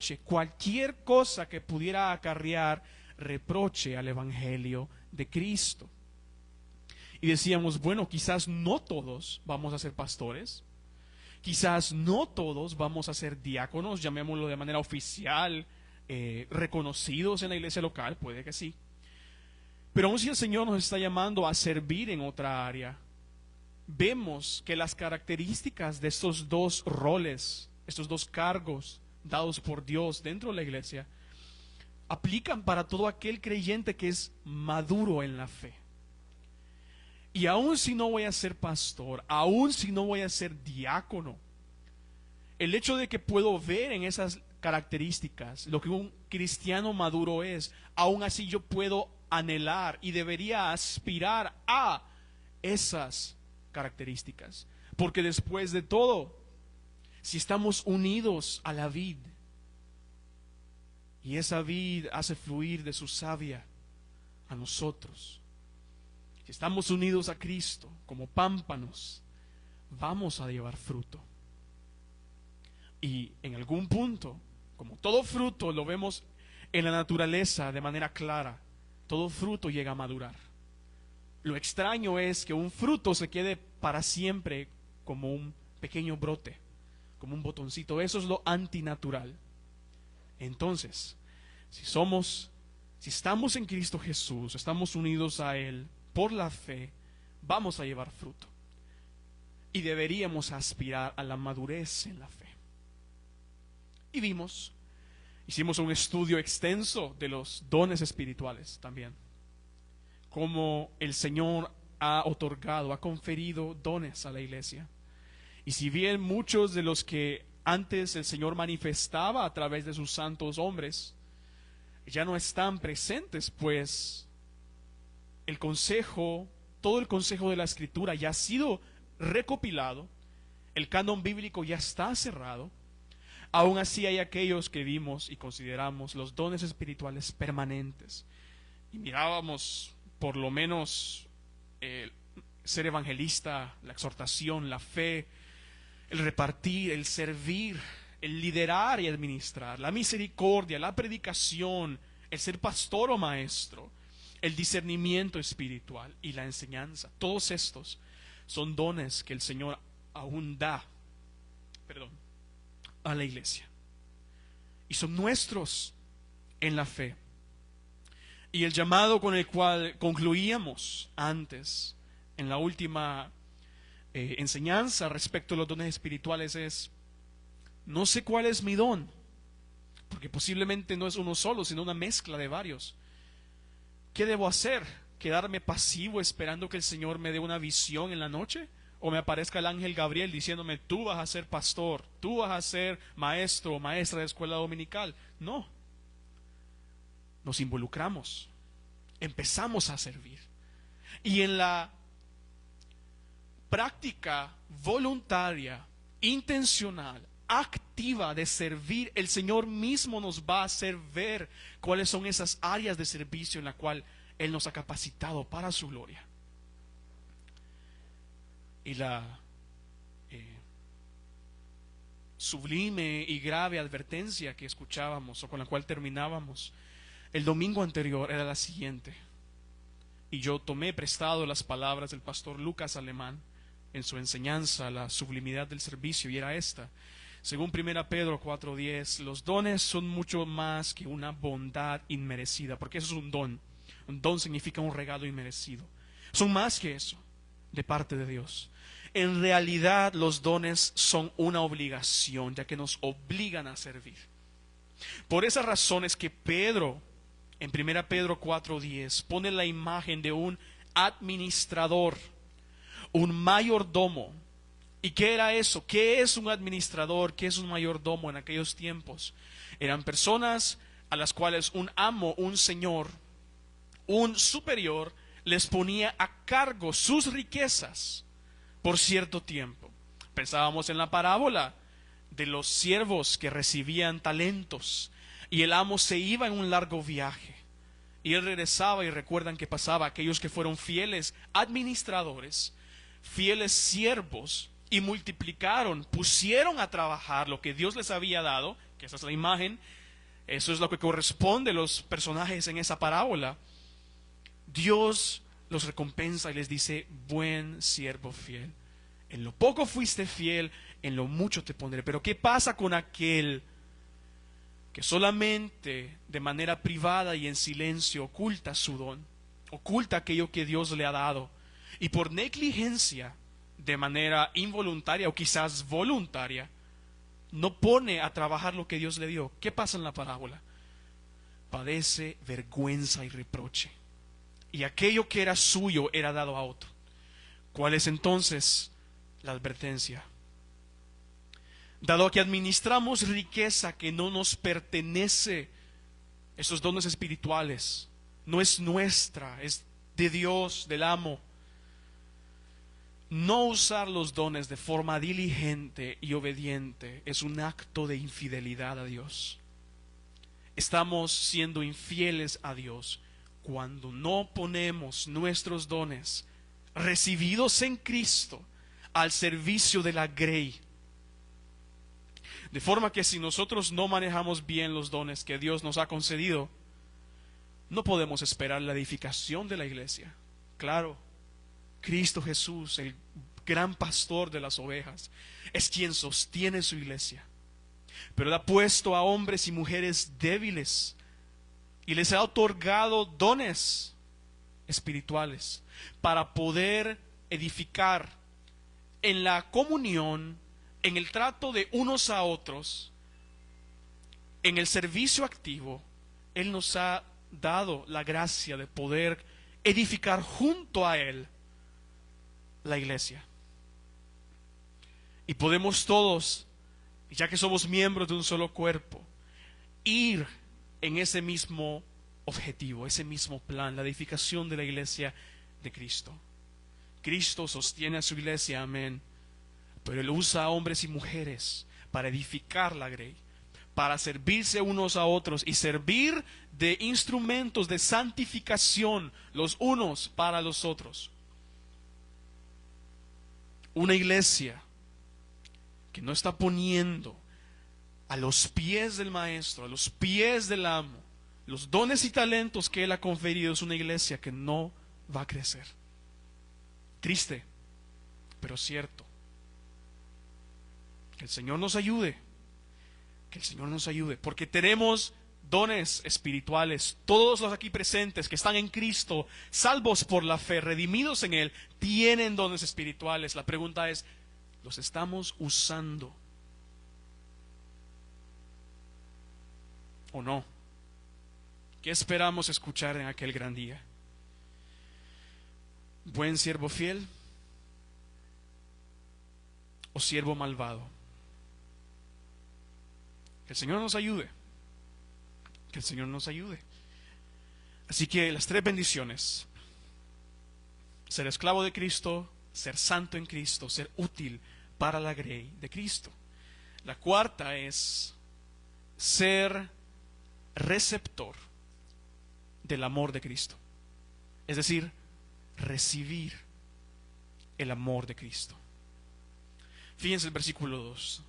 reproche, cualquier cosa que pudiera acarrear reproche al Evangelio de Cristo. Y decíamos, bueno, quizás no todos vamos a ser pastores, quizás no todos vamos a ser diáconos, llamémoslo de manera oficial, reconocidos en la iglesia local, puede que sí. Pero aun si el Señor nos está llamando a servir en otra área, vemos que las características de estos dos roles, estos dos cargos dados por Dios dentro de la iglesia, aplican para todo aquel creyente que es maduro en la fe. Y aun si no voy a ser pastor, aun si no voy a ser diácono, el hecho de que puedo ver en esas características lo que un cristiano maduro es, aun así yo puedo anhelar y debería aspirar a esas características. Porque después de todo, si estamos unidos a la vid, y esa vid hace fluir de su savia a nosotros, si estamos unidos a Cristo como pámpanos, vamos a llevar fruto. Y en algún punto, como todo fruto lo vemos en la naturaleza de manera clara, todo fruto llega a madurar. Lo extraño es que un fruto se quede para siempre como un pequeño brote, como un botoncito. Eso es lo antinatural. Entonces, si estamos en Cristo Jesús, estamos unidos a Él por la fe, vamos a llevar fruto. Y deberíamos aspirar a la madurez en la fe. Y hicimos un estudio extenso de los dones espirituales también. Cómo el Señor ha otorgado, ha conferido dones a la iglesia. Y si bien muchos de los que antes el Señor manifestaba a través de sus santos hombres ya no están presentes, pues todo el consejo de la Escritura ya ha sido recopilado, el canon bíblico ya está cerrado. Aún así hay aquellos que vimos y consideramos los dones espirituales permanentes. Y mirábamos por lo menos ser evangelista, la exhortación, la fe, el repartir, el servir, el liderar y administrar, la misericordia, la predicación, el ser pastor o maestro, el discernimiento espiritual y la enseñanza. Todos estos son dones que el Señor aún da a la iglesia. Y son nuestros en la fe. Y el llamado con el cual concluíamos antes, en la última enseñanza respecto a los dones espirituales es: no sé cuál es mi don, porque posiblemente no es uno solo, sino una mezcla de varios. ¿Qué debo hacer? ¿Quedarme pasivo esperando que el Señor me dé una visión en la noche? ¿O me aparezca el ángel Gabriel diciéndome, tú vas a ser pastor, tú vas a ser maestro o maestra de escuela dominical? No. Nos involucramos, empezamos a servir. Y en la práctica voluntaria, intencional, activa de servir, el Señor mismo nos va a hacer ver cuáles son esas áreas de servicio en la cual Él nos ha capacitado para su gloria. Y la sublime y grave advertencia que escuchábamos o con la cual terminábamos el domingo anterior era la siguiente. Y yo tomé prestado las palabras del pastor Lucas Alemán en su enseñanza, la sublimidad del servicio, y era esta. Según 1 Pedro 4:10, los dones son mucho más que una bondad inmerecida, porque eso es un don. Un don significa un regalo inmerecido. Son más que eso, de parte de Dios. En realidad los dones son una obligación, ya que nos obligan a servir. Por esa razón es que Pedro, en 1 Pedro 4:10, pone la imagen de un administrador, un mayordomo. ¿Y qué era eso? ¿Qué es un administrador? ¿Qué es un mayordomo en aquellos tiempos? Eran personas a las cuales un amo, un señor, un superior les ponía a cargo sus riquezas por cierto tiempo. Pensábamos en la parábola de los siervos que recibían talentos y el amo se iba en un largo viaje y él regresaba, y recuerdan que pasaba aquellos que fueron fieles administradores, fieles siervos, y multiplicaron, pusieron a trabajar lo que Dios les había dado, que esa es la imagen, Eso es lo que corresponde a los personajes en esa parábola. Dios los recompensa y les dice: buen siervo fiel. En lo poco fuiste fiel, en lo mucho te pondré. Pero ¿qué pasa con aquel que solamente de manera privada y en silencio oculta su don, oculta aquello que Dios le ha dado, y por negligencia, de manera involuntaria o quizás voluntaria, no pone a trabajar lo que Dios le dio? ¿Qué pasa en la parábola? Padece vergüenza y reproche, y aquello que era suyo era dado a otro. ¿Cuál es entonces la advertencia? Dado que administramos riqueza que no nos pertenece, esos dones espirituales, no es nuestra, es de Dios, del amo. No usar los dones de forma diligente y obediente es un acto de infidelidad a Dios. Estamos siendo infieles a Dios cuando no ponemos nuestros dones recibidos en Cristo al servicio de la grey. De forma que si nosotros no manejamos bien los dones que Dios nos ha concedido, no podemos esperar la edificación de la iglesia. Claro, Cristo Jesús, el gran pastor de las ovejas, es quien sostiene su iglesia. Pero Él ha puesto a hombres y mujeres débiles y les ha otorgado dones espirituales para poder edificar en la comunión, en el trato de unos a otros, en el servicio activo. Él nos ha dado la gracia de poder edificar junto a Él la iglesia. Y podemos todos, ya que somos miembros de un solo cuerpo, ir en ese mismo objetivo, ese mismo plan, la edificación de la iglesia de Cristo. Cristo sostiene a su iglesia, amén. Pero Él usa a hombres y mujeres para edificar la grey, para servirse unos a otros y servir de instrumentos de santificación los unos para los otros. Una iglesia que no está poniendo a los pies del maestro, a los pies del amo, los dones y talentos que Él ha conferido, es una iglesia que no va a crecer. Triste, pero cierto. Que el Señor nos ayude, que el Señor nos ayude, porque tenemos dones espirituales. Todos los aquí presentes que están en Cristo, salvos por la fe, redimidos en Él, tienen dones espirituales. La pregunta es, ¿los estamos usando o no? ¿Qué esperamos escuchar en aquel gran día? ¿Buen siervo fiel o siervo malvado? Que el Señor nos ayude. Que el Señor nos ayude. Así que las tres bendiciones: ser esclavo de Cristo, ser santo en Cristo, ser útil para la grey de Cristo. La cuarta es ser receptor del amor de Cristo. Es decir, recibir el amor de Cristo. Fíjense el versículo 2.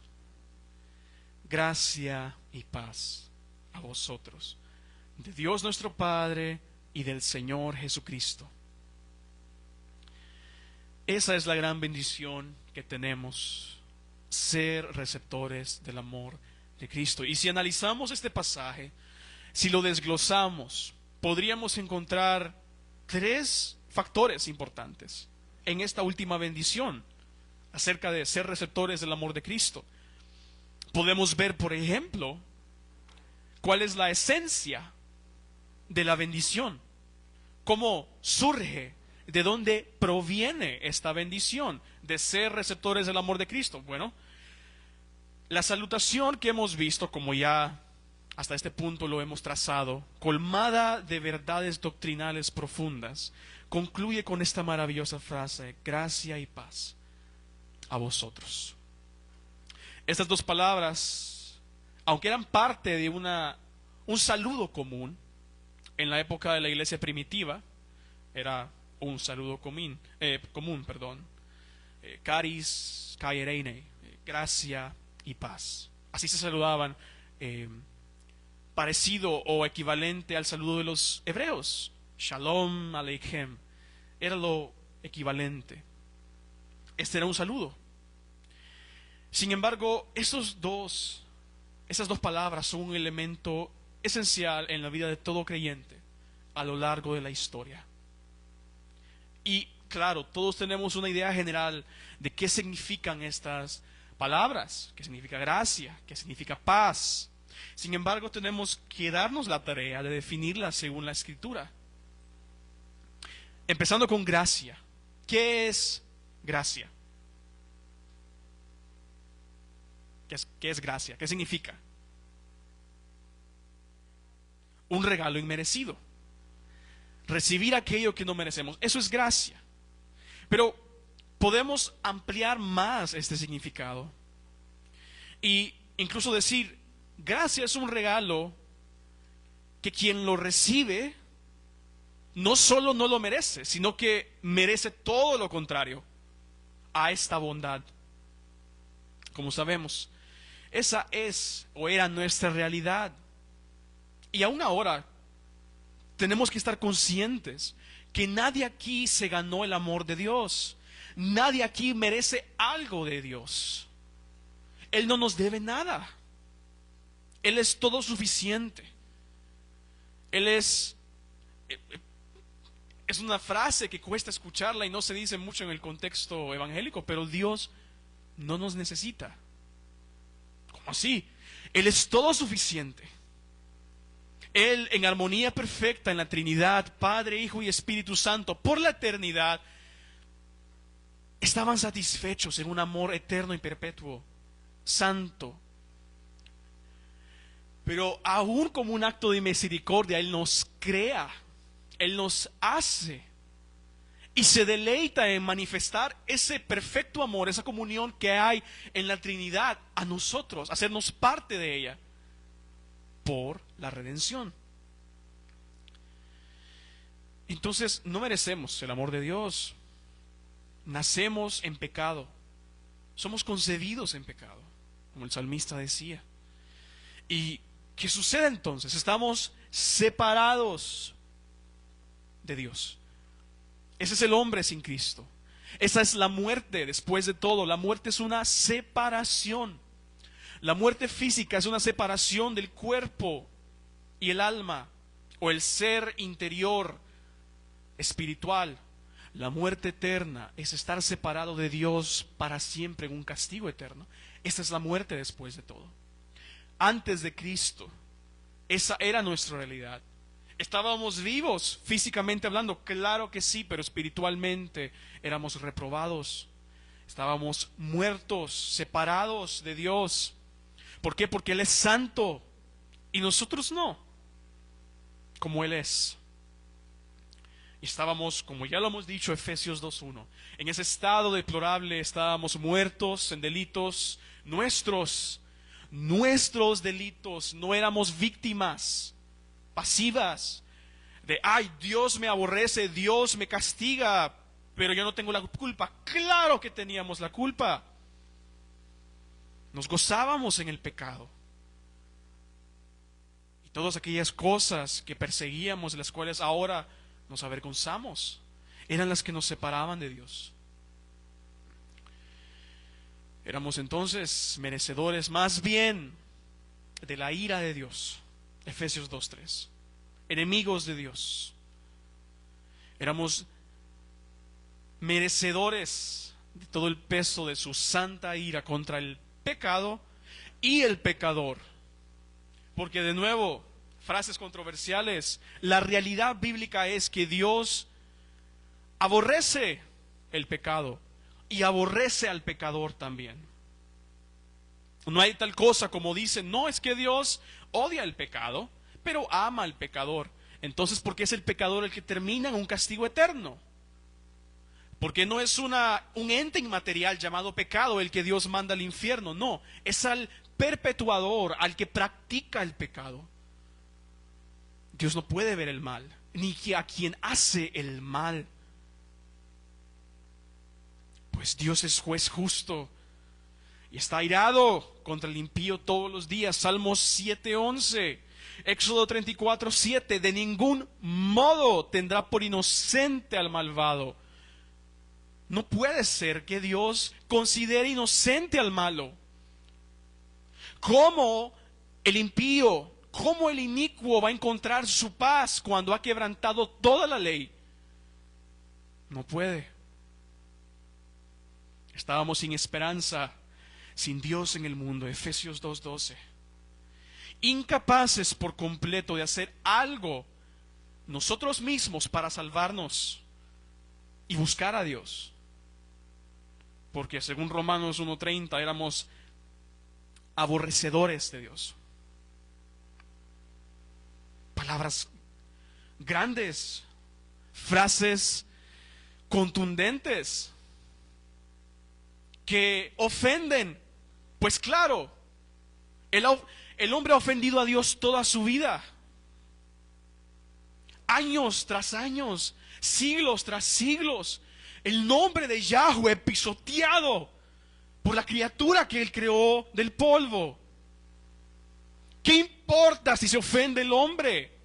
Gracia y paz a vosotros, de Dios nuestro Padre y del Señor Jesucristo. Esa es la gran bendición que tenemos, ser receptores del amor de Cristo. Y si analizamos este pasaje, si lo desglosamos, podríamos encontrar tres factores importantes en esta última bendición acerca de ser receptores del amor de Cristo. Podemos ver, por ejemplo, cuál es la esencia de la bendición, cómo surge, de dónde proviene esta bendición de ser receptores del amor de Cristo. Bueno, la salutación que hemos visto, como ya hasta este punto lo hemos trazado, colmada de verdades doctrinales profundas, concluye con esta maravillosa frase: gracia y paz a vosotros. Estas dos palabras, aunque eran parte de un saludo común en la época de la iglesia primitiva, era un saludo común, caris, kairene, gracia y paz. Así se saludaban parecido o equivalente al saludo de los hebreos. Shalom Aleichem. Era lo equivalente. Este era un saludo. Sin embargo, esas dos palabras son un elemento esencial en la vida de todo creyente a lo largo de la historia. Y claro, todos tenemos una idea general de qué significan estas palabras, qué significa gracia, qué significa paz. Sin embargo, tenemos que darnos la tarea de definirlas según la Escritura. Empezando con gracia. ¿Qué es gracia? ¿Qué es gracia? ¿Qué significa? Un regalo inmerecido. Recibir aquello que no merecemos. Eso es gracia. Pero podemos ampliar más este significado y incluso decir, gracia es un regalo que quien lo recibe no solo no lo merece, sino que merece todo lo contrario a esta bondad. Como sabemos, esa es o era nuestra realidad. Y aún ahora tenemos que estar conscientes que nadie aquí se ganó el amor de Dios. Nadie aquí merece algo de Dios. Él no nos debe nada. Él es todo suficiente. Él es una frase que cuesta escucharla y no se dice mucho en el contexto evangélico, pero Dios no nos necesita. ¿Cómo así? Él es todo suficiente. Él, en armonía perfecta en la Trinidad, Padre, Hijo y Espíritu Santo, por la eternidad, estaban satisfechos en un amor eterno y perpetuo, santo. Pero aún como un acto de misericordia, Él nos crea, Él nos hace y se deleita en manifestar ese perfecto amor, esa comunión que hay en la Trinidad a nosotros, hacernos parte de ella por la redención. Entonces no merecemos el amor de Dios. Nacemos en pecado. Somos concebidos en pecado, como el salmista decía. ¿Y qué sucede entonces? Estamos separados de Dios. Ese es el hombre sin Cristo. Esa es la muerte después de todo. La muerte es una separación. La muerte física es una separación del cuerpo y el alma, o el ser interior espiritual. La muerte eterna es estar separado de Dios para siempre en un castigo eterno. Esa es la muerte después de todo. Antes de Cristo, esa era nuestra realidad. ¿Estábamos vivos físicamente hablando? Claro que sí, pero espiritualmente éramos reprobados. Estábamos muertos, separados de Dios. ¿Por qué? Porque Él es santo y nosotros no, como Él es. Y estábamos, como ya lo hemos dicho, Efesios 2:1, en ese estado deplorable. Estábamos muertos en delitos nuestros delitos. No éramos víctimas pasivas de, ay, Dios me aborrece, Dios me castiga, pero yo no tengo la culpa. Claro que teníamos la culpa. Nos gozábamos en el pecado. Y todas aquellas cosas que perseguíamos, de las cuales ahora nos avergonzamos, eran las que nos separaban de Dios. Éramos entonces merecedores más bien de la ira de Dios. Efesios 2:3. Enemigos de Dios. Éramos merecedores de todo el peso de su santa ira contra el pecado y el pecador. Porque de nuevo, frases controversiales, la realidad bíblica es que Dios aborrece el pecado y aborrece al pecador también. No hay tal cosa como dicen, no, es que Dios odia el pecado, pero ama al pecador. Entonces, ¿por qué es el pecador el que termina en un castigo eterno? Porque no es un ente inmaterial llamado pecado el que Dios manda al infierno. No, es al perpetuador, al que practica el pecado. Dios no puede ver el mal, ni a quien hace el mal. Pues Dios es juez justo y está airado contra el impío todos los días. Salmos 7:11. Éxodo 34:7, de ningún modo tendrá por inocente al malvado. No puede ser que Dios considere inocente al malo. ¿Cómo el impío, cómo el inicuo va a encontrar su paz cuando ha quebrantado toda la ley? No puede. Estábamos sin esperanza, sin Dios en el mundo. Efesios 2:12. Incapaces por completo de hacer algo nosotros mismos para salvarnos y buscar a Dios. Porque según Romanos 1:30 éramos aborrecedores de Dios. Palabras grandes, frases contundentes que ofenden. Pues claro, el hombre ha ofendido a Dios toda su vida, años tras años, siglos tras siglos. El nombre de Yahweh pisoteado por la criatura que Él creó del polvo. ¿Qué importa si se ofende el hombre?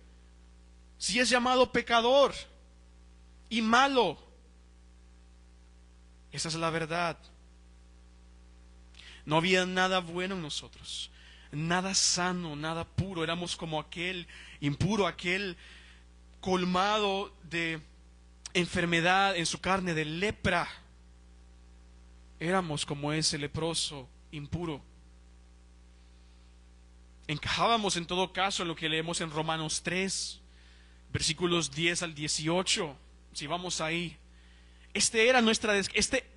Si es llamado pecador y malo. Esa es la verdad. No había nada bueno en nosotros, nada sano, nada puro. Éramos como aquel impuro, aquel colmado de enfermedad en su carne, de lepra. Éramos como ese leproso impuro. Encajábamos en todo caso en lo que leemos en Romanos 3, versículos 10 al 18. Si vamos ahí, este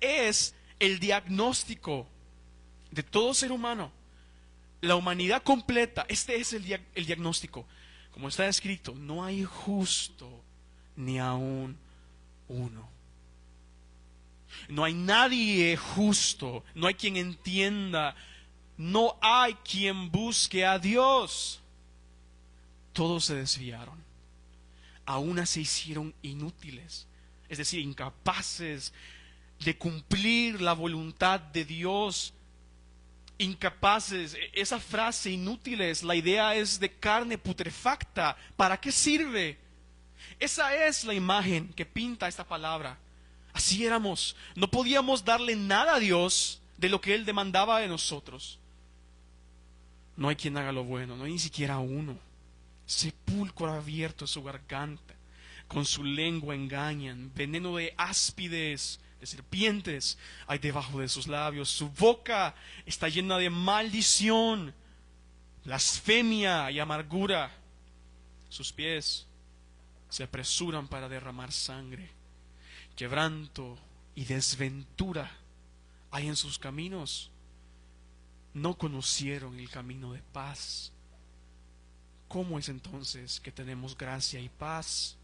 es el diagnóstico de todo ser humano, la humanidad completa. Este es el diagnóstico. Como está escrito, no hay justo ni aún uno. No hay nadie justo, no hay quien entienda, no hay quien busque a Dios. Todos se desviaron, a una se hicieron inútiles, es decir, incapaces de cumplir la voluntad de Dios. Incapaces, esa frase inútiles, la idea es de carne putrefacta. ¿Para qué sirve? Esa es la imagen que pinta esta palabra. Así éramos, no podíamos darle nada a Dios de lo que Él demandaba de nosotros. No hay quien haga lo bueno, no hay ni siquiera uno. Sepulcro abierto es su garganta, con su lengua engañan, veneno de áspides, de serpientes hay debajo de sus labios. Su boca está llena de maldición, blasfemia y amargura. Sus pies se apresuran para derramar sangre. Quebranto y desventura hay en sus caminos. No conocieron el camino de paz. ¿Cómo es entonces que tenemos gracia y paz?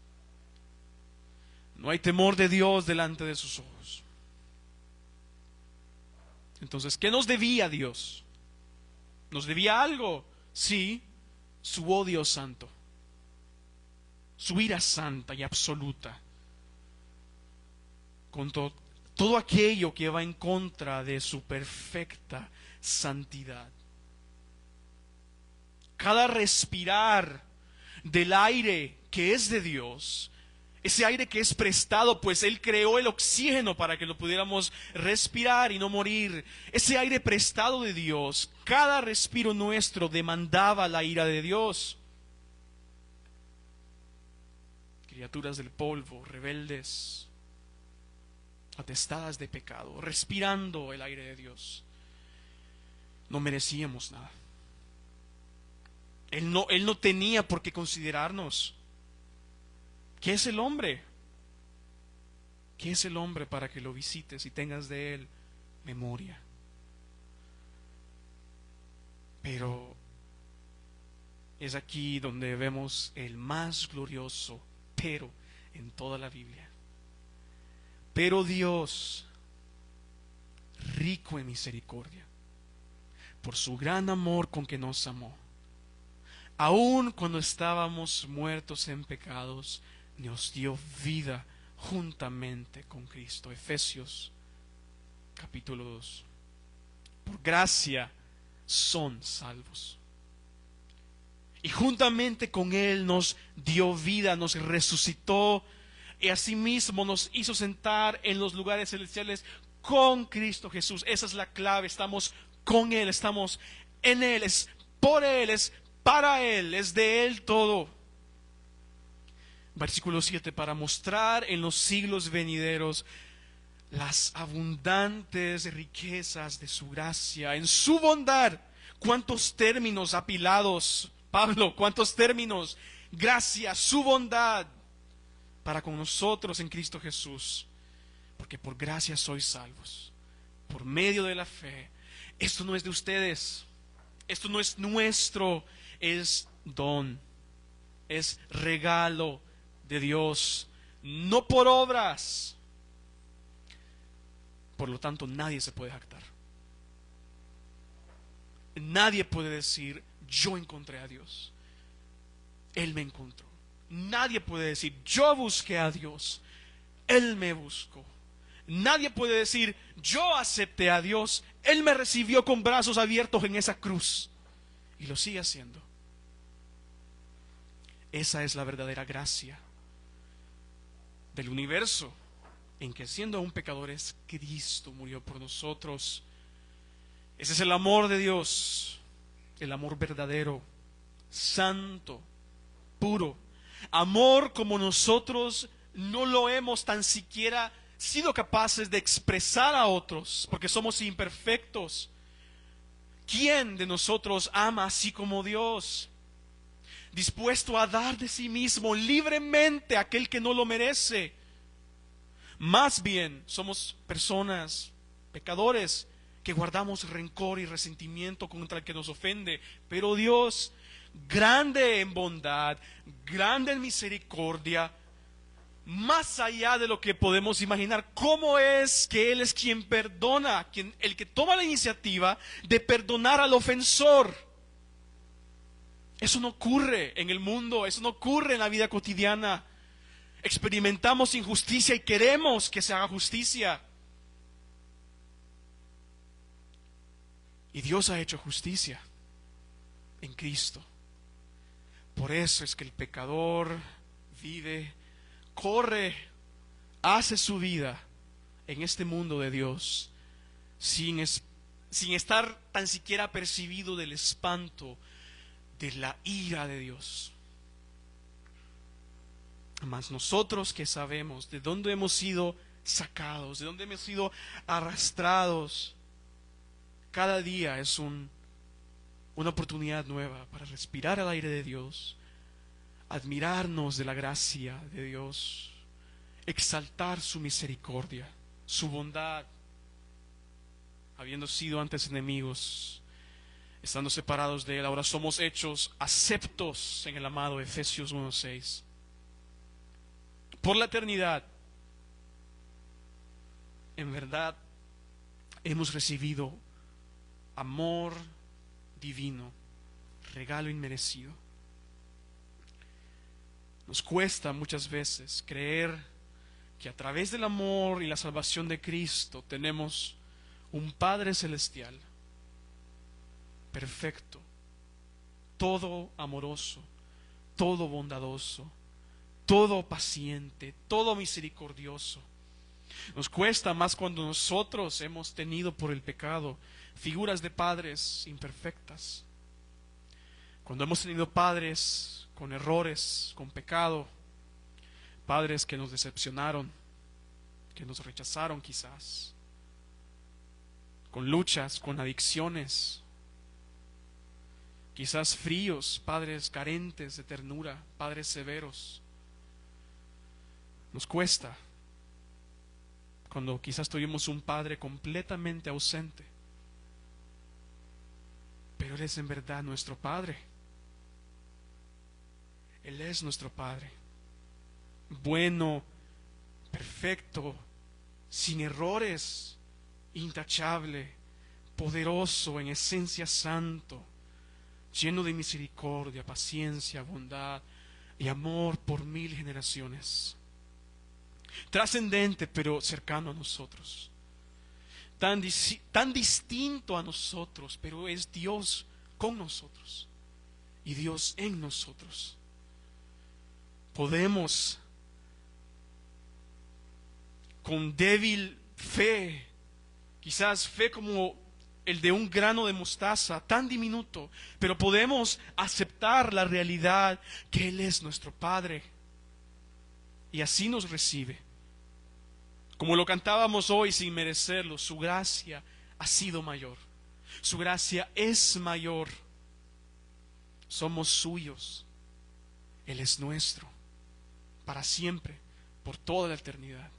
No hay temor de Dios delante de sus ojos. Entonces, ¿qué nos debía Dios? ¿Nos debía algo? Sí, su odio santo, su ira santa y absoluta, con todo aquello que va en contra de su perfecta santidad. Cada respirar del aire que es de Dios, ese aire que es prestado, pues Él creó el oxígeno para que lo pudiéramos respirar y no morir. Ese aire prestado de Dios, cada respiro nuestro demandaba la ira de Dios. Criaturas del polvo, rebeldes, atestadas de pecado, respirando el aire de Dios. No merecíamos nada. Él no tenía por qué considerarnos. ¿Qué es el hombre? ¿Qué es el hombre para que lo visites y tengas de él memoria? Pero es aquí donde vemos el más glorioso pero en toda la Biblia. Pero Dios, rico en misericordia, por su gran amor con que nos amó, aun cuando estábamos muertos en pecados, nos dio vida juntamente con Cristo. Efesios capítulo 2. Por gracia son salvos. y juntamente con Él nos dio vida, nos resucitó y asimismo nos hizo sentar en los lugares celestiales con Cristo Jesús. Esa es la clave, estamos con Él, estamos en Él, es por Él, es para Él, es de Él todo. Versículo 7, para mostrar en los siglos venideros las abundantes riquezas de su gracia, en su bondad. ¿Cuántos términos apilados, Pablo? ¿Cuántos términos? Gracia, su bondad para con nosotros en Cristo Jesús. Porque por gracia sois salvos, por medio de la fe. Esto no es de ustedes, esto no es nuestro, es don, es regalo de Dios, no por obras. Por lo tanto, nadie se puede jactar. Nadie puede decir, yo encontré a Dios, Él me encontró. Nadie puede decir, yo busqué a Dios, Él me buscó. Nadie puede decir, yo acepté a Dios, Él me recibió con brazos abiertos en esa cruz. Y lo sigue haciendo. Esa es la verdadera gracia del universo, en que siendo aún pecadores, Cristo murió por nosotros. Ese es el amor de Dios, el amor verdadero, santo, puro. Amor como nosotros no lo hemos tan siquiera sido capaces de expresar a otros, porque somos imperfectos. ¿Quién de nosotros ama así como Dios? Dispuesto a dar de sí mismo libremente a aquel que no lo merece. Más bien somos personas, pecadores, que guardamos rencor y resentimiento contra el que nos ofende. Pero Dios, grande en bondad, grande en misericordia, más allá de lo que podemos imaginar, ¿cómo es que Él es quien perdona, el que toma la iniciativa de perdonar al ofensor? Eso no ocurre en el mundo, eso no ocurre en la vida cotidiana. Experimentamos injusticia y queremos que se haga justicia. Y Dios ha hecho justicia en Cristo. Por eso es que el pecador vive, corre, hace su vida en este mundo de Dios sin estar tan siquiera percibido del espanto de la ira de Dios. Mas nosotros que sabemos de dónde hemos sido sacados, de dónde hemos sido arrastrados, cada día es una oportunidad nueva para respirar el aire de Dios, admirarnos de la gracia de Dios, exaltar su misericordia, su bondad, habiendo sido antes enemigos, estando separados de Él, ahora somos hechos aceptos en el amado. Efesios 1:6. Por la eternidad, en verdad, hemos recibido amor divino, regalo inmerecido. Nos cuesta muchas veces creer que a través del amor y la salvación de Cristo tenemos un Padre celestial perfecto, todo amoroso, todo bondadoso, todo paciente, todo misericordioso. Nos cuesta más cuando nosotros hemos tenido por el pecado figuras de padres imperfectas. Cuando hemos tenido padres con errores, con pecado, padres que nos decepcionaron, que nos rechazaron quizás, con luchas, con adicciones, quizás fríos, padres carentes de ternura, padres severos. Nos cuesta cuando quizás tuvimos un padre completamente ausente, pero Él es en verdad nuestro Padre. Él es nuestro Padre, bueno, perfecto, sin errores, intachable, poderoso, en esencia santo, lleno de misericordia, paciencia, bondad y amor por 1000 generaciones. Trascendente, pero cercano a nosotros. Tan distinto a nosotros, pero es Dios con nosotros. y Dios en nosotros. Podemos, con débil fe, quizás fe como el de un grano de mostaza, tan diminuto, pero podemos aceptar la realidad que Él es nuestro Padre y así nos recibe. Como lo cantábamos hoy sin merecerlo, su gracia ha sido mayor. Su gracia es mayor. Somos suyos. Él es nuestro, para siempre, por toda la eternidad.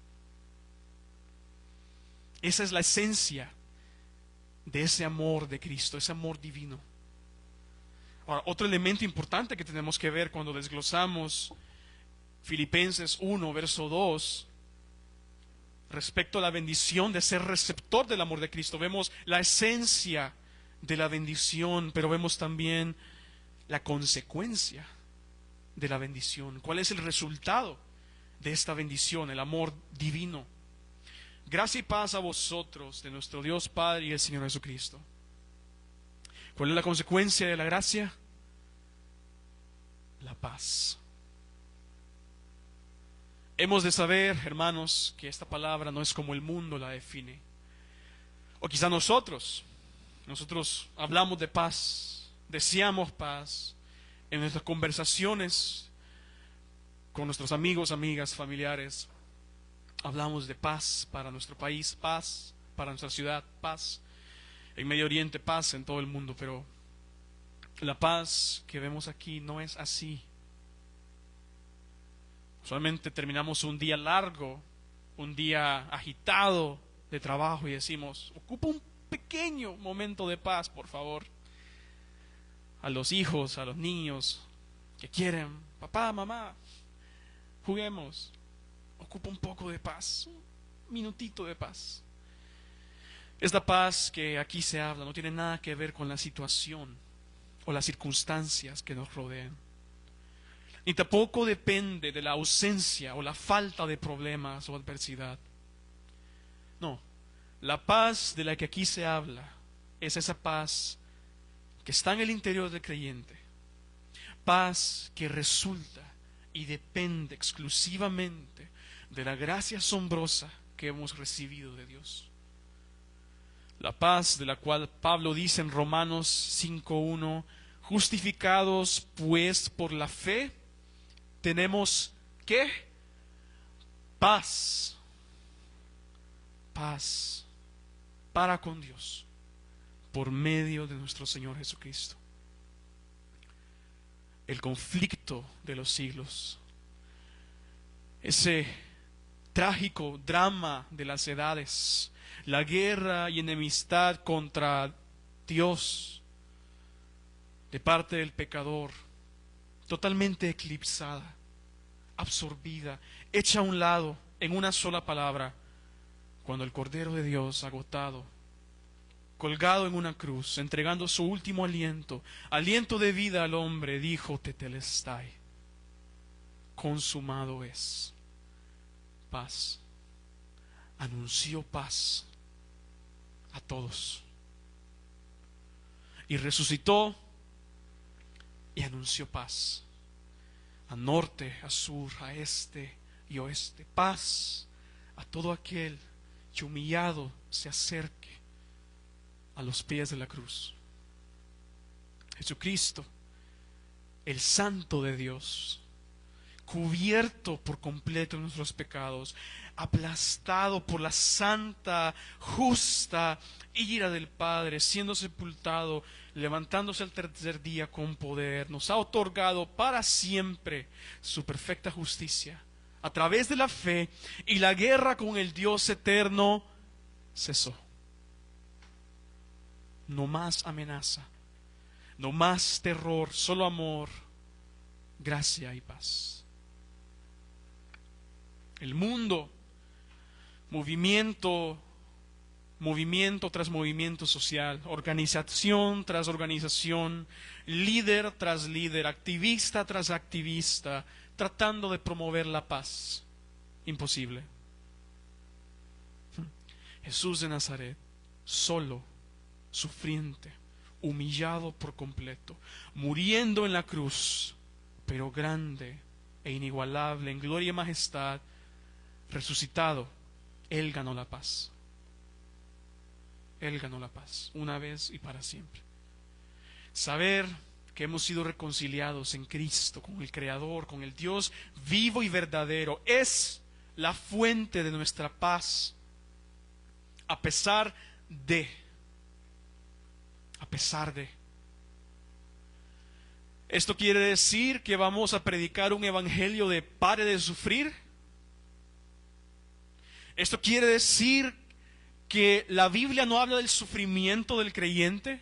Esa es la esencia de ese amor de Cristo, ese amor divino. Ahora, otro elemento importante que tenemos que ver cuando desglosamos Filipenses 1, verso 2, respecto a la bendición de ser receptor del amor de Cristo, vemos la esencia de la bendición, pero vemos también la consecuencia de la bendición. ¿Cuál es el resultado de esta bendición? El amor divino. Gracia y paz a vosotros, de nuestro Dios Padre y el Señor Jesucristo. ¿Cuál es la consecuencia de la gracia? La paz. Hemos de saber, hermanos, que esta palabra no es como el mundo la define. O quizá nosotros hablamos de paz, deseamos paz en nuestras conversaciones con nuestros amigos, amigas, familiares. Hablamos de paz para nuestro país, paz para nuestra ciudad, paz en Medio Oriente, paz en todo el mundo, pero la paz que vemos aquí no es así. Solamente terminamos un día largo, un día agitado de trabajo y decimos, ocupa un pequeño momento de paz, por favor. A los hijos, a los niños que quieren, papá, mamá, juguemos. Ocupa un poco de paz, un minutito de paz. Esta paz que aquí se habla no tiene nada que ver con la situación o las circunstancias que nos rodean. Ni tampoco depende de la ausencia o la falta de problemas o adversidad. No, la paz de la que aquí se habla es esa paz que está en el interior del creyente. Paz que resulta y depende exclusivamente de la gracia asombrosa que hemos recibido de Dios. La paz de la cual Pablo dice en Romanos 5:1, justificados pues por la fe, tenemos ¿qué? Paz. Paz para con Dios por medio de nuestro Señor Jesucristo. El conflicto de los siglos, ese trágico drama de las edades, la guerra y enemistad contra Dios de parte del pecador, totalmente eclipsada, absorbida, hecha a un lado en una sola palabra, cuando el Cordero de Dios, agotado, colgado en una cruz, entregando su último aliento, aliento de vida al hombre, dijo tetelestai, consumado es. Paz. Anunció paz a todos. Y resucitó y anunció paz a norte, a sur, a este y oeste. Paz a todo aquel que humillado se acerque a los pies de la cruz. Jesucristo, el Santo de Dios, cubierto por completo en nuestros pecados, aplastado por la santa, justa ira del Padre, siendo sepultado, levantándose al tercer día con poder, nos ha otorgado para siempre su perfecta justicia. A través de la fe, y la guerra con el Dios eterno cesó. No más amenaza, no más terror, solo amor, gracia y paz. El mundo, movimiento tras movimiento social, organización tras organización, líder tras líder, activista tras activista, tratando de promover la paz. Imposible. Jesús de Nazaret, solo, sufriente, humillado por completo, muriendo en la cruz, pero grande e inigualable en gloria y majestad, resucitado, Él ganó la paz. Él ganó la paz, una vez y para siempre. Saber que hemos sido reconciliados en Cristo, con el Creador, con el Dios vivo y verdadero, es la fuente de nuestra paz, a pesar de. ¿Esto quiere decir que vamos a predicar un evangelio de pare de sufrir? ¿Esto quiere decir que la Biblia no habla del sufrimiento del creyente?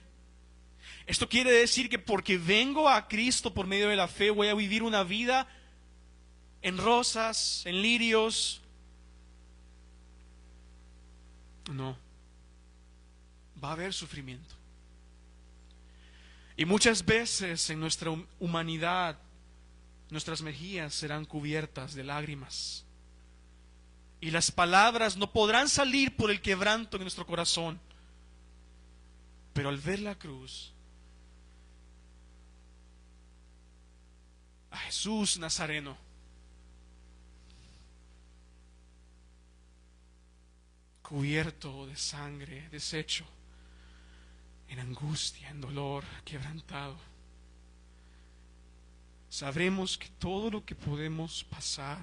¿Esto quiere decir que porque vengo a Cristo por medio de la fe voy a vivir una vida en rosas, en lirios? No. Va a haber sufrimiento. Y muchas veces en nuestra humanidad nuestras mejillas serán cubiertas de lágrimas. Y las palabras no podrán salir por el quebranto en nuestro corazón. Pero al ver la cruz, a Jesús Nazareno, cubierto de sangre, deshecho, en angustia, en dolor, quebrantado, sabremos que todo lo que podemos pasar,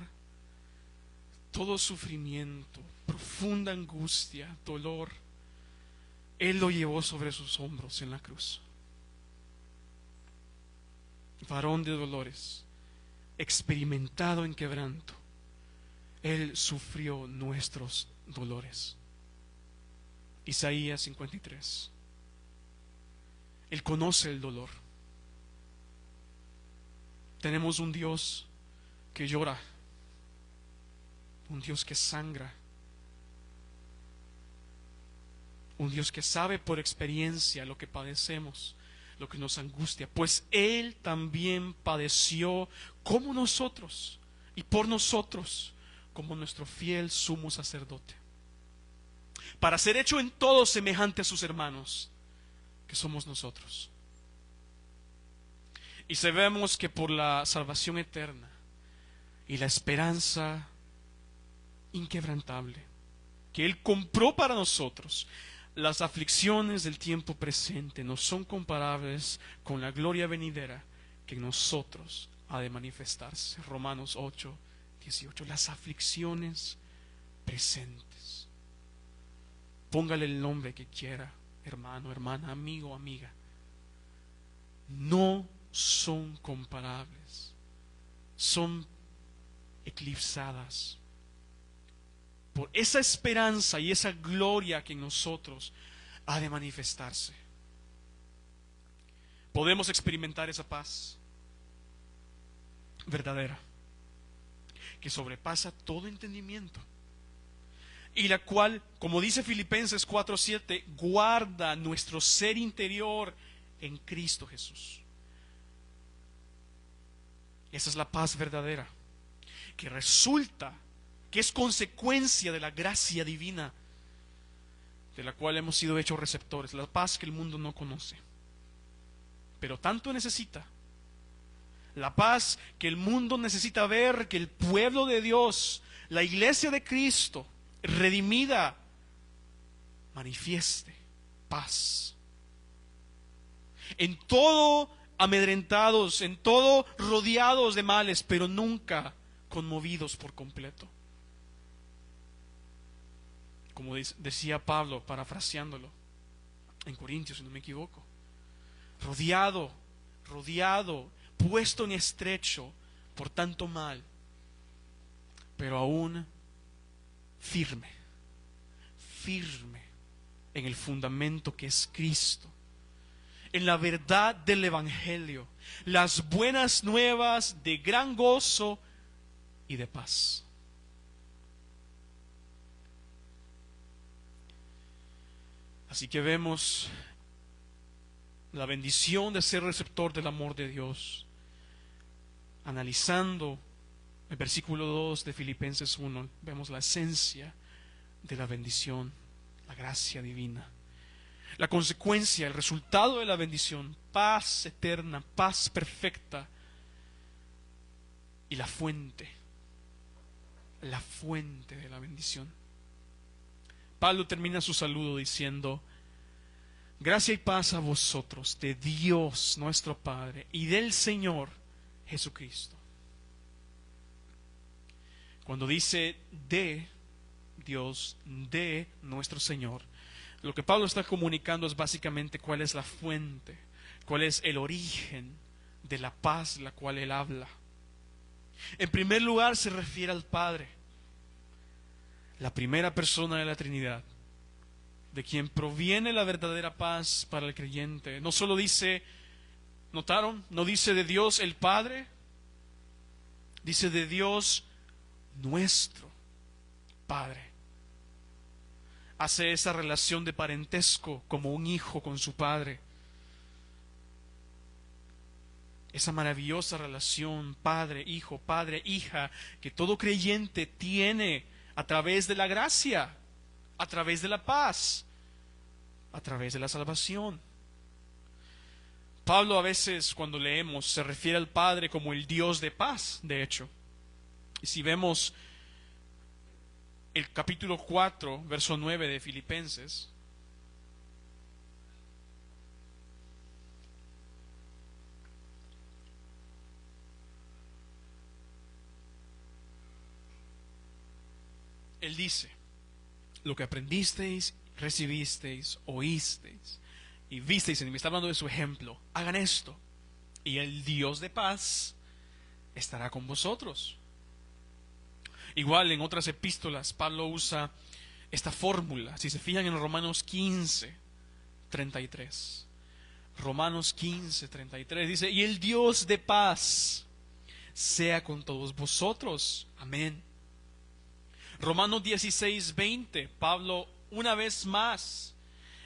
todo sufrimiento, profunda angustia, dolor, Él lo llevó sobre sus hombros en la cruz. Varón de dolores, experimentado en quebranto, Él sufrió nuestros dolores. Isaías 53. Él conoce el dolor. Tenemos un Dios que llora, un Dios que sangra, un Dios que sabe por experiencia lo que padecemos, lo que nos angustia, pues Él también padeció como nosotros y por nosotros, como nuestro fiel sumo sacerdote, para ser hecho en todo semejante a sus hermanos, que somos nosotros. Y sabemos que por la salvación eterna y la esperanza inquebrantable que Él compró para nosotros, las aflicciones del tiempo presente no son comparables con la gloria venidera que en nosotros ha de manifestarse. Romanos 8, 18. Las aflicciones presentes. Póngale el nombre que quiera, hermano, hermana, amigo, amiga. No son comparables. Son eclipsadas por esa esperanza y esa gloria que en nosotros ha de manifestarse. Podemos experimentar esa paz verdadera que sobrepasa todo entendimiento y la cual, como dice Filipenses 4:7, guarda nuestro ser interior en Cristo Jesús. Esa es la paz verdadera que resulta, que es consecuencia de la gracia divina de la cual hemos sido hechos receptores, la paz que el mundo no conoce, pero tanto necesita, la paz que el mundo necesita ver, que el pueblo de Dios, la iglesia de Cristo redimida, manifieste paz en todo amedrentados, en todo rodeados de males, pero nunca conmovidos por completo. Como decía Pablo, parafraseándolo en Corintios, si no me equivoco, rodeado, puesto en estrecho por tanto mal, pero aún firme en el fundamento que es Cristo, en la verdad del Evangelio, las buenas nuevas de gran gozo y de paz. Así que vemos la bendición de ser receptor del amor de Dios. Analizando el versículo 2 de Filipenses 1, vemos la esencia de la bendición, la gracia divina. La consecuencia, el resultado de la bendición, paz eterna, paz perfecta, y la fuente de la bendición. Pablo termina su saludo diciendo: gracia y paz a vosotros, de Dios nuestro Padre y del Señor Jesucristo. Cuando dice de Dios, de nuestro Señor, lo que Pablo está comunicando es básicamente cuál es la fuente, cuál es el origen de la paz de la cual él habla. En primer lugar se refiere al Padre, la primera persona de la Trinidad, de quien proviene la verdadera paz para el creyente. No solo dice, ¿notaron? No dice de Dios el Padre, dice de Dios nuestro Padre. Hace esa relación de parentesco como un hijo con su padre. Esa maravillosa relación padre-hijo, padre-hija, que todo creyente tiene a través de la gracia, a través de la paz, a través de la salvación. Pablo a veces cuando leemos se refiere al Padre como el Dios de paz, de hecho. Y si vemos el capítulo 4, verso 9 de Filipenses, él dice: lo que aprendisteis, recibisteis, oísteis y visteis, y me está hablando de su ejemplo, hagan esto, y el Dios de paz estará con vosotros. Igual en otras epístolas Pablo usa esta fórmula. Si se fijan en Romanos 15, 33. Romanos 15, 33 dice: y el Dios de paz sea con todos vosotros. Amén. Romanos 16, 20, Pablo una vez más: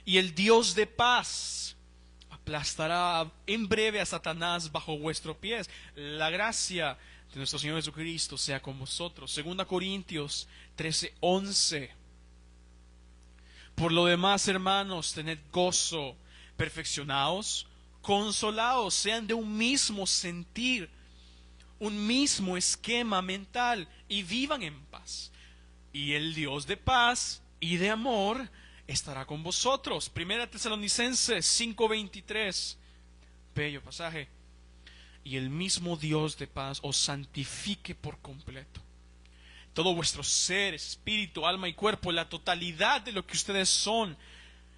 y el Dios de paz aplastará en breve a Satanás bajo vuestros pies. La gracia de nuestro Señor Jesucristo sea con vosotros. 2 Corintios 13, 11. Por lo demás, hermanos, tened gozo, perfeccionaos, consolaos, sean de un mismo sentir, un mismo esquema mental, y vivan en paz. Y el Dios de paz y de amor estará con vosotros. 1 Tesalonicenses 5:23, bello pasaje. Y el mismo Dios de paz os santifique por completo. Todo vuestro ser, espíritu, alma y cuerpo, la totalidad de lo que ustedes son,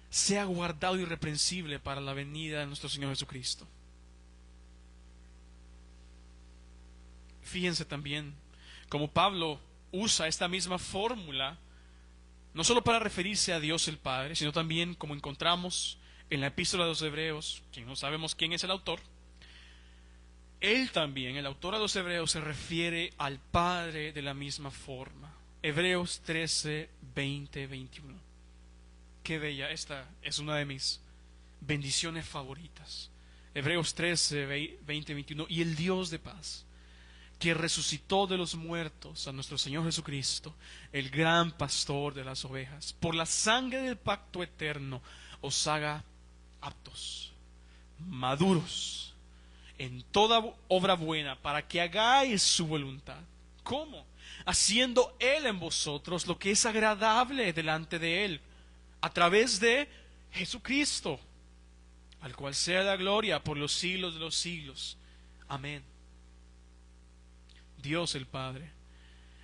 sea guardado irreprensible para la venida de nuestro Señor Jesucristo. Fíjense también como Pablo usa esta misma fórmula, no solo para referirse a Dios el Padre, sino también, como encontramos en la epístola de los Hebreos, que no sabemos quién es el autor, él también, el autor de los Hebreos, se refiere al Padre de la misma forma. Hebreos 13, 20, 21. Qué bella, esta es una de mis bendiciones favoritas. Hebreos 13, 20, 21. Y el Dios de paz, que resucitó de los muertos a nuestro Señor Jesucristo, el gran pastor de las ovejas, por la sangre del pacto eterno, os haga aptos, maduros, en toda obra buena, para que hagáis su voluntad. ¿Cómo? Haciendo Él en vosotros lo que es agradable delante de Él, a través de Jesucristo, al cual sea la gloria por los siglos de los siglos. Amén. Dios el Padre,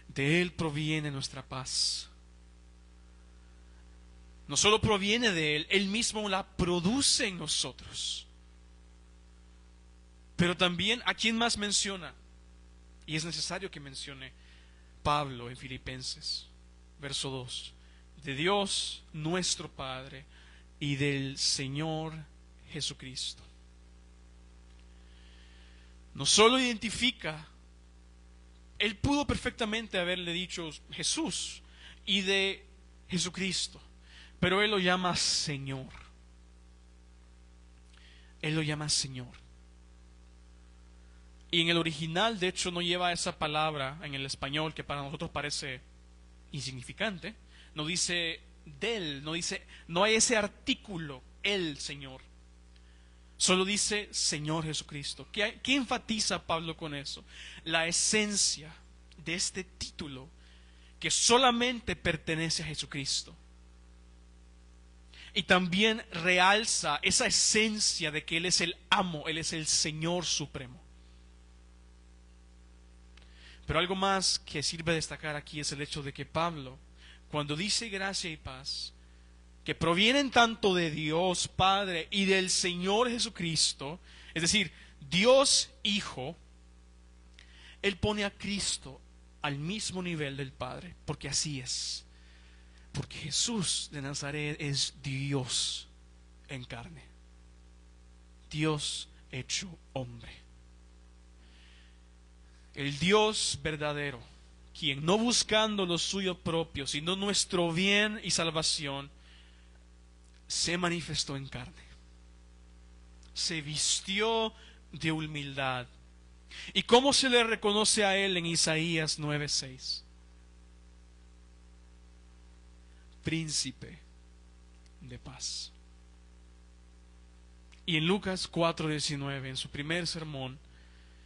de Él proviene nuestra paz. No solo proviene de Él, Él mismo la produce en nosotros. Pero también, ¿a quién más menciona? Y es necesario que mencione Pablo en Filipenses, verso 2. De Dios nuestro Padre y del Señor Jesucristo. No solo identifica, él pudo perfectamente haberle dicho Jesús y de Jesucristo, pero él lo llama Señor. Él lo llama Señor. Y en el original, de hecho, no lleva esa palabra en el español que para nosotros parece insignificante. No dice del, no hay ese artículo el Señor. Solo dice Señor Jesucristo. ¿Qué enfatiza Pablo con eso? La esencia de este título que solamente pertenece a Jesucristo. Y también realza esa esencia de que Él es el amo, Él es el Señor supremo. Pero algo más que sirve destacar aquí es el hecho de que Pablo, cuando dice gracia y paz, que provienen tanto de Dios Padre y del Señor Jesucristo, es decir, Dios Hijo, Él pone a Cristo al mismo nivel del Padre, porque así es. Porque Jesús de Nazaret es Dios en carne, Dios hecho hombre. El Dios verdadero, quien no buscando lo suyo propio, sino nuestro bien y salvación, se manifestó en carne, se vistió de humildad. ¿Y cómo se le reconoce a Él en Isaías 9:6? Príncipe de paz. Y en Lucas 4:19, en su primer sermón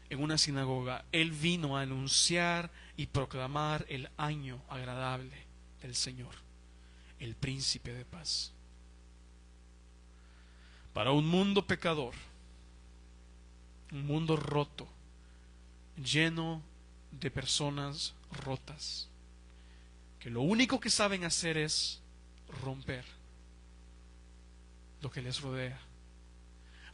en una sinagoga, Él vino a anunciar y proclamar el año agradable del Señor, el príncipe de paz. Para un mundo pecador, un mundo roto, lleno de personas rotas, que lo único que saben hacer es romper lo que les rodea.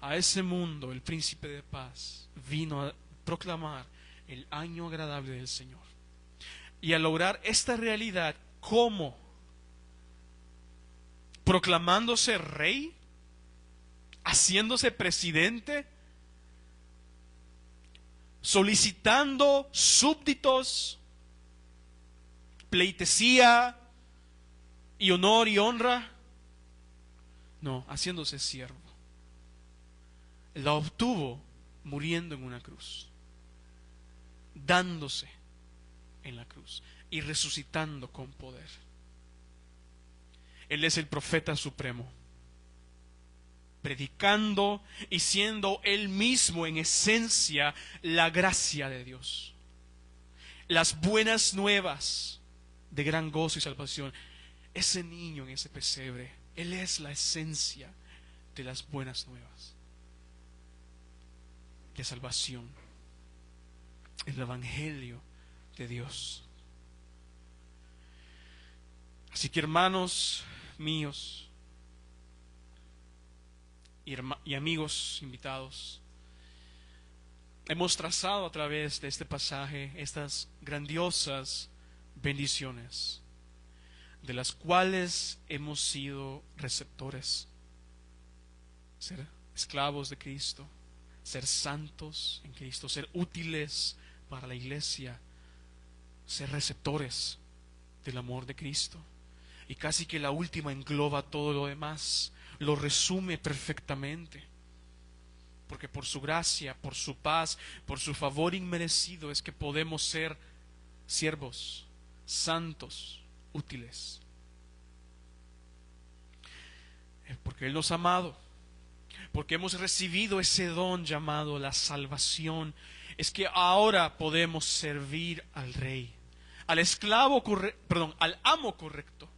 A ese mundo el príncipe de paz vino a proclamar el año agradable del Señor. Y a lograr esta realidad, ¿cómo? Proclamándose rey, haciéndose presidente, solicitando súbditos, pleitesía y honor y honra. No, haciéndose siervo. La obtuvo muriendo en una cruz, dándose en la cruz y resucitando con poder. Él es el profeta supremo, predicando y siendo Él mismo en esencia la gracia de Dios, las buenas nuevas de gran gozo y salvación. Ese niño en ese pesebre, Él es la esencia de las buenas nuevas de salvación, el evangelio de Dios. Así que, hermanos míos y amigos invitados, hemos trazado a través de este pasaje estas grandiosas bendiciones de las cuales hemos sido receptores: ser esclavos de Cristo, ser santos en Cristo, ser útiles para la iglesia, ser receptores del amor de Cristo. Y casi que la última engloba todo lo demás, lo resume perfectamente. Porque por su gracia, por su paz, por su favor inmerecido es que podemos ser siervos, santos, útiles. Porque Él nos ha amado, porque hemos recibido ese don llamado la salvación, es que ahora podemos servir al Rey, al al amo correcto.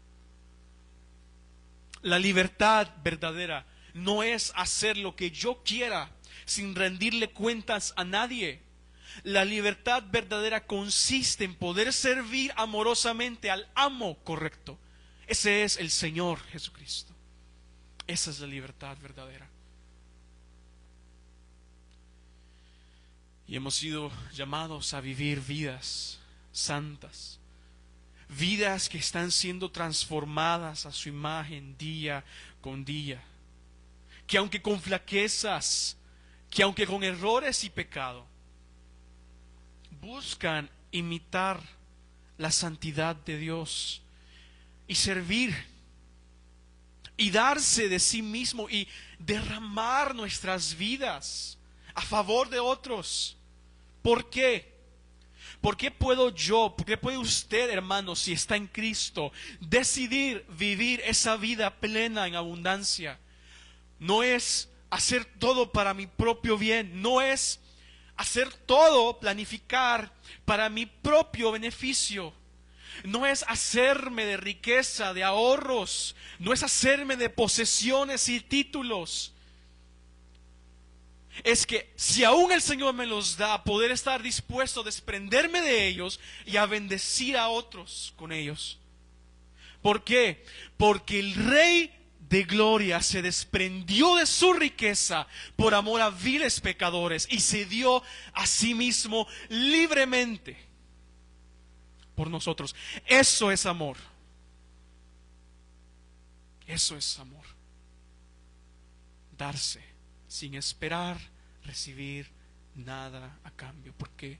La libertad verdadera no es hacer lo que yo quiera sin rendirle cuentas a nadie. La libertad verdadera consiste en poder servir amorosamente al amo correcto. Ese es el Señor Jesucristo. Esa es la libertad verdadera. Y hemos sido llamados a vivir vidas santas, vidas que están siendo transformadas a su imagen día con día, que aunque con flaquezas, que aunque con errores y pecado, buscan imitar la santidad de Dios y servir y darse de sí mismo y derramar nuestras vidas a favor de otros. ¿Por qué? ¿Por qué puedo yo, por qué puede usted, hermano, si está en Cristo, decidir vivir esa vida plena en abundancia? no es hacer todo para mi propio bien, no es hacer todo, planificar para mi propio beneficio. No es hacerme de riqueza, de ahorros, no es hacerme de posesiones y títulos. Es que si aún el Señor me los da, poder estar dispuesto a desprenderme de ellos y a bendecir a otros con ellos. ¿Por qué? Porque el Rey de Gloria se desprendió de su riqueza por amor a viles pecadores y se dio a sí mismo libremente por nosotros. Eso es amor. Eso es amor. Darse sin esperar recibir nada a cambio. Porque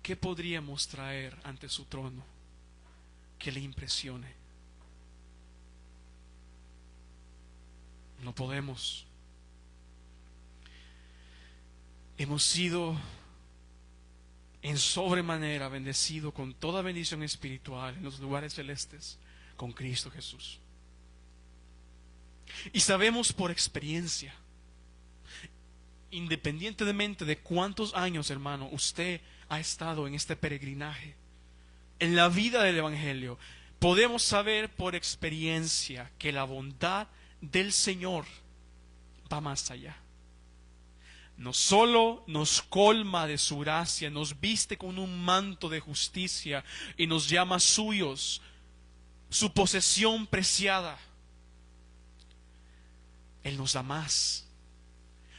¿qué podríamos traer ante su trono que le impresione? No podemos. Hemos sido en sobremanera bendecido con toda bendición espiritual en los lugares celestes con Cristo Jesús. Y sabemos por experiencia, independientemente de cuántos años, hermano, usted ha estado en este peregrinaje, en la vida del Evangelio, podemos saber por experiencia que la bondad del Señor va más allá. No solo nos colma de su gracia, nos viste con un manto de justicia y nos llama suyos, su posesión preciada. Él nos da más.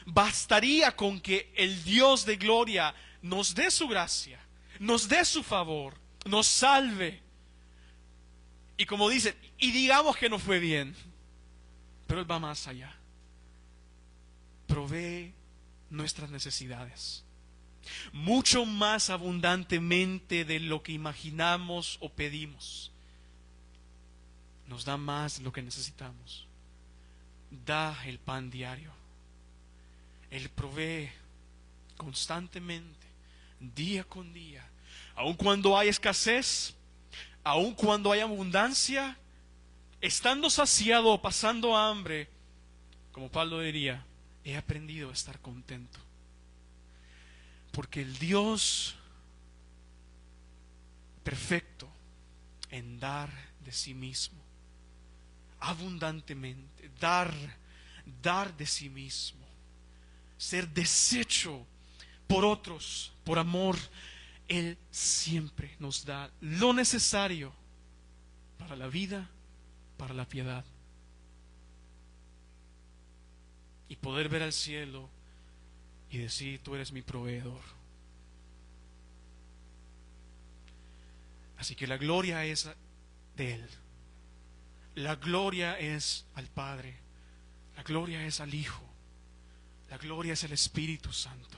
Bastaría con que el Dios de gloria nos dé su gracia, nos dé su favor, nos salve. Y como dice, y digamos que no fue bien, pero Él va más allá. Provee nuestras necesidades mucho más abundantemente de lo que imaginamos o pedimos. Nos da más de lo que necesitamos. Da el pan diario. Él provee constantemente, día con día, aun cuando hay escasez, aun cuando hay abundancia, estando saciado o pasando hambre. Como Pablo diría, he aprendido a estar contento, porque el Dios perfecto en dar de sí mismo abundantemente, dar de sí mismo, ser deshecho por otros, por amor, Él siempre nos da lo necesario para la vida, para la piedad. Y poder ver al cielo y decir, tú eres mi proveedor. Así que la gloria es de Él. La gloria es al Padre. La gloria es al Hijo. La gloria es el Espíritu Santo.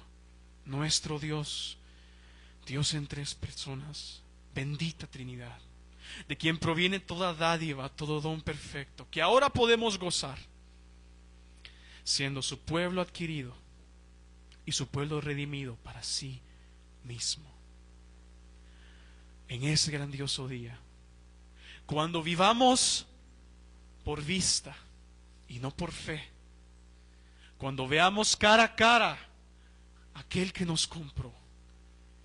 Nuestro Dios, Dios en tres personas, bendita Trinidad, de quien proviene toda dádiva, todo don perfecto, que ahora podemos gozar, siendo su pueblo adquirido y su pueblo redimido para sí mismo. En ese grandioso día, cuando vivamos por vista y no por fe, cuando veamos cara a cara a aquel que nos compró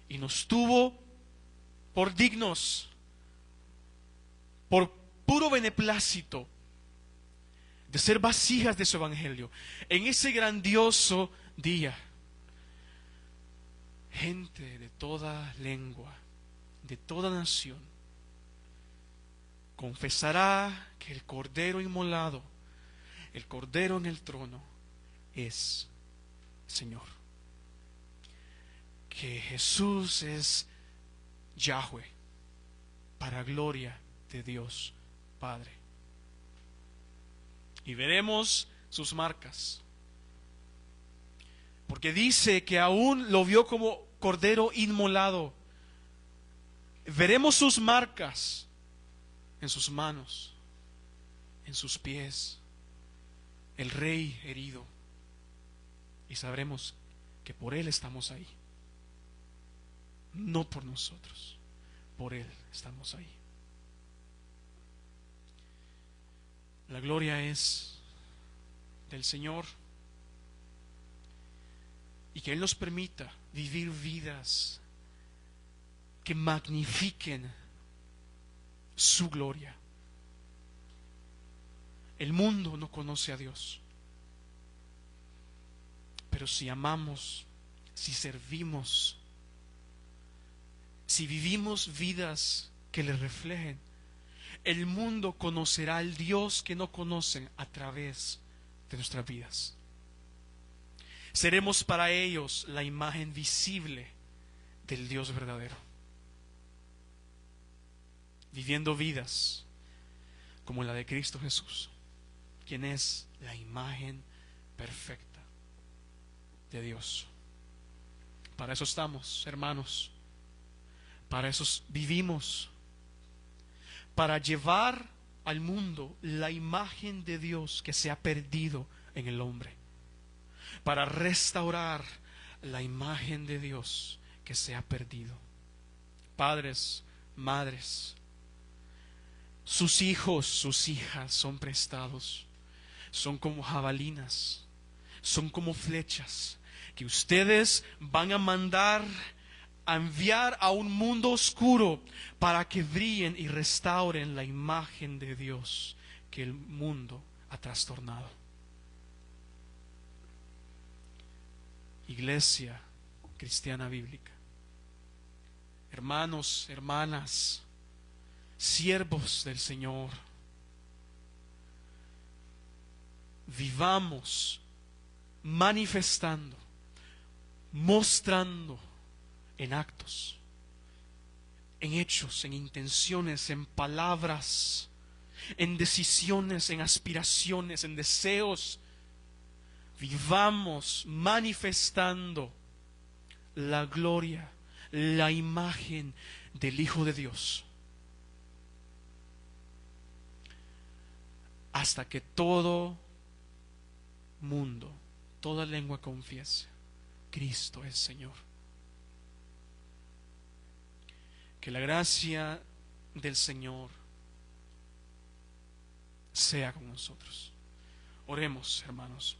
y nos tuvo por dignos, por puro beneplácito de ser vasijas de su evangelio, en ese grandioso día, gente de toda lengua, de toda nación, confesará que el Cordero inmolado, el Cordero en el trono, es Señor. Que Jesús es Yahweh, para gloria de Dios Padre. Y veremos sus marcas, porque dice que aún lo vio como Cordero inmolado. Veremos sus marcas en sus manos, en sus pies, el Rey herido, y sabremos que por Él estamos ahí, no por nosotros, por Él estamos ahí. La gloria es ante el Señor y que Él nos permita vivir vidas que magnifiquen su gloria. El mundo no conoce a Dios, pero si amamos, si servimos, si vivimos vidas que le reflejen, el mundo conocerá al Dios que no conocen a través de nuestras vidas. Seremos para ellos la imagen visible del Dios verdadero, viviendo vidas como la de Cristo Jesús, quien es la imagen perfecta de Dios. Para eso estamos, hermanos. Para eso vivimos. Para llevar al mundo la imagen de Dios que se ha perdido en el hombre. Para restaurar la imagen de Dios que se ha perdido. Padres, madres, sus hijos, sus hijas son prestados. Son como jabalinas, son como flechas que ustedes van a mandar a enviar a un mundo oscuro para que brillen y restauren la imagen de Dios que el mundo ha trastornado. Iglesia cristiana bíblica, hermanos, hermanas, siervos del Señor, vivamos manifestando, mostrando en actos, en hechos, en intenciones, en palabras, en decisiones, en aspiraciones, en deseos. Vivamos manifestando la gloria, la imagen del Hijo de Dios, hasta que todo mundo, toda lengua confiese: Cristo es Señor. Que la gracia del Señor sea con nosotros. Oremos, hermanos.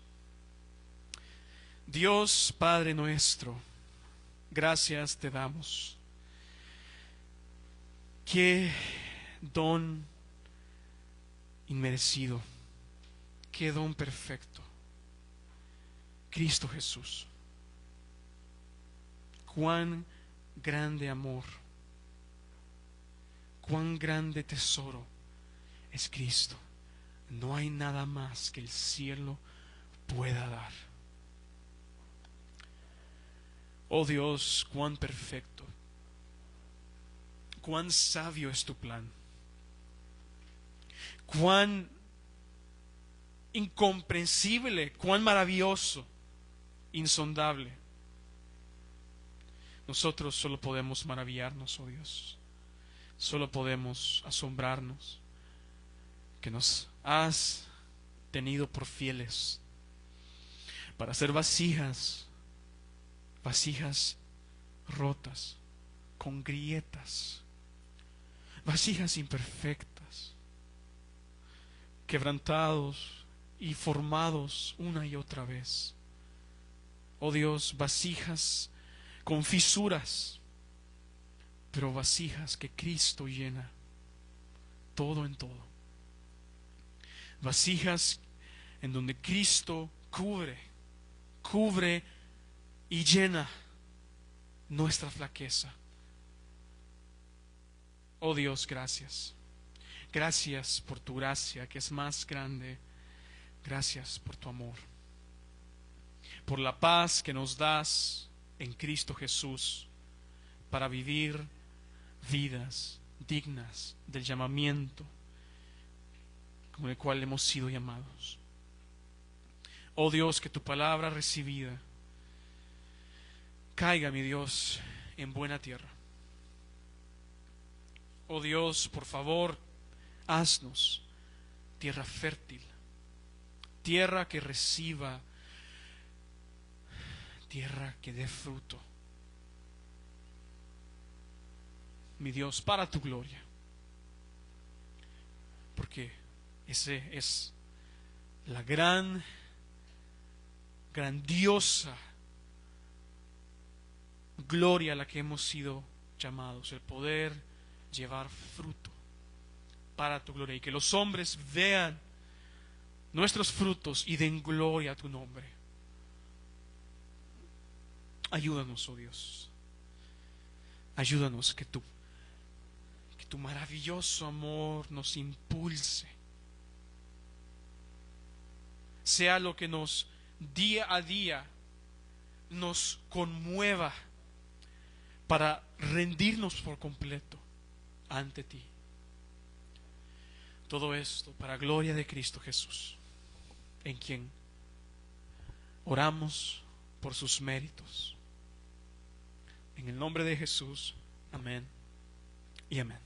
Dios Padre nuestro, gracias te damos. Qué don inmerecido, qué don perfecto, Cristo Jesús. Cuán grande amor, cuán grande tesoro es Cristo. No hay nada más que el cielo pueda dar. Oh Dios, cuán perfecto, cuán sabio es tu plan, cuán incomprensible, cuán maravilloso, insondable. Nosotros solo podemos maravillarnos, oh Dios. Solo podemos asombrarnos que nos has tenido por fieles para ser vasijas rotas, con grietas, vasijas imperfectas, quebrantados y formados una y otra vez. Oh Dios, vasijas con fisuras, pero vasijas que Cristo llena todo en todo. Vasijas en donde Cristo cubre y llena nuestra flaqueza. Oh Dios, gracias. Gracias por tu gracia que es más grande. Gracias por tu amor. Por la paz que nos das en Cristo Jesús para vivir vidas dignas del llamamiento con el cual hemos sido llamados. Oh Dios, que tu palabra recibida caiga, mi Dios, en buena tierra. Oh Dios, por favor, haznos tierra fértil, tierra que reciba, tierra que dé fruto. Mi Dios, para tu gloria, porque ese es la gran grandiosa gloria a la que hemos sido llamados, el poder llevar fruto para tu gloria, y que los hombres vean nuestros frutos y den gloria a tu nombre. Ayúdanos, oh Dios. Ayúdanos que tu maravilloso amor nos impulse. Sea lo que nos día a día nos conmueva para rendirnos por completo ante ti. Todo esto para gloria de Cristo Jesús, en quien oramos por sus méritos. En el nombre de Jesús, amén y amén.